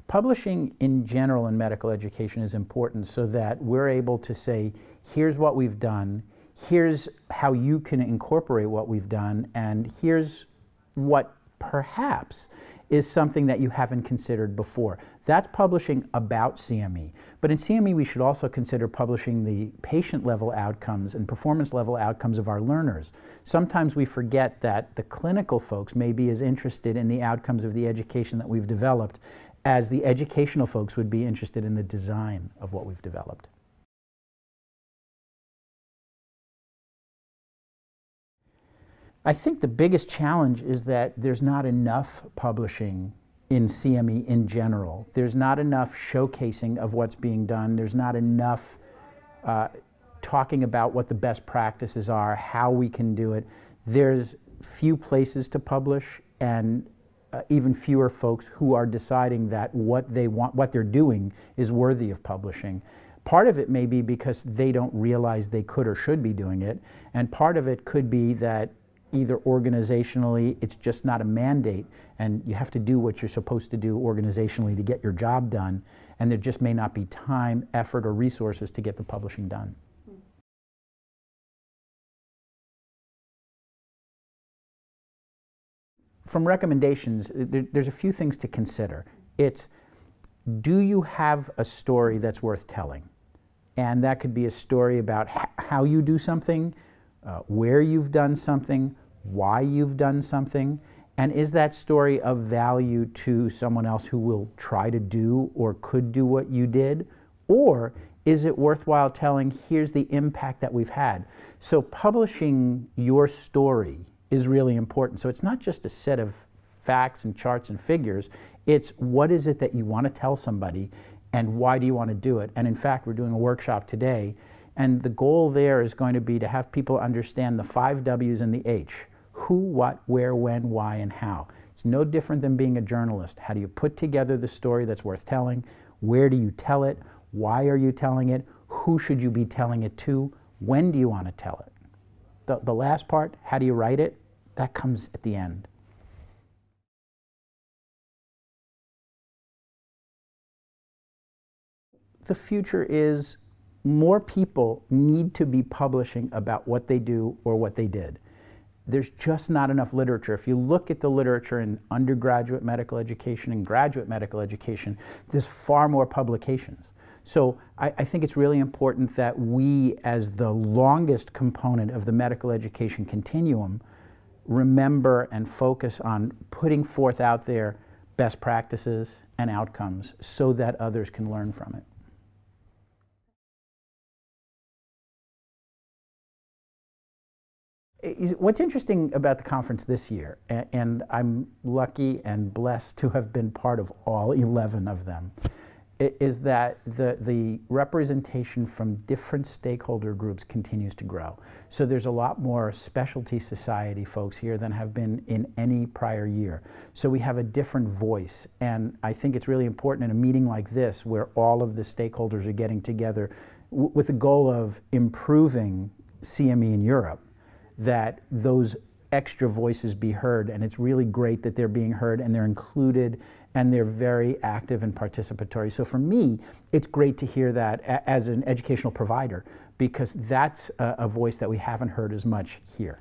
Publishing in general in medical education is important so that we're able to say, here's what we've done, here's how you can incorporate what we've done, and here's what perhaps is something that you haven't considered before. That's publishing about CME. But in CME, we should also consider publishing the patient-level outcomes and performance-level outcomes of our learners. Sometimes we forget that the clinical folks may be as interested in the outcomes of the education that we've developed as the educational folks would be interested in the design of what we've developed. I think the biggest challenge is that there's not enough publishing in CME in general. There's not enough showcasing of what's being done. There's not enough talking about what the best practices are, how we can do it. There's few places to publish, and even fewer folks who are deciding that what they're doing is worthy of publishing. Part of it may be because they don't realize they could or should be doing it, and part of it could be that either organizationally it's just not a mandate and you have to do what you're supposed to do organizationally to get your job done, and there just may not be time, effort, or resources to get the publishing done. From recommendations, there's a few things to consider. It's, do you have a story that's worth telling? And that could be a story about how you do something, where you've done something, why you've done something, and is that story of value to someone else who will try to do or could do what you did? Or is it worthwhile telling, here's the impact that we've had? So publishing your story is really important. So it's not just a set of facts and charts and figures, it's what is it that you want to tell somebody and why do you want to do it? And in fact, we're doing a workshop today, and the goal there is going to be to have people understand the 5 W's and the H. Who, what, where, when, why, and how. It's no different than being a journalist. How do you put together the story that's worth telling? Where do you tell it? Why are you telling it? Who should you be telling it to? When do you want to tell it? The last part, how do you write it? That comes at the end. The future is more people need to be publishing about what they do or what they did. There's just not enough literature. If you look at the literature in undergraduate medical education and graduate medical education, there's far more publications. So I think it's really important that we, as the longest component of the medical education continuum, remember and focus on putting forth out there best practices and outcomes so that others can learn from it. What's interesting about the conference this year, and I'm lucky and blessed to have been part of all 11 of them, is that the representation from different stakeholder groups continues to grow. So there's a lot more specialty society folks here than have been in any prior year. So we have a different voice, and I think it's really important in a meeting like this where all of the stakeholders are getting together with the goal of improving CME in Europe, that those extra voices be heard, and it's really great that they're being heard and they're included and they're very active and participatory. So for me, it's great to hear that as an educational provider, because that's a voice that we haven't heard as much here.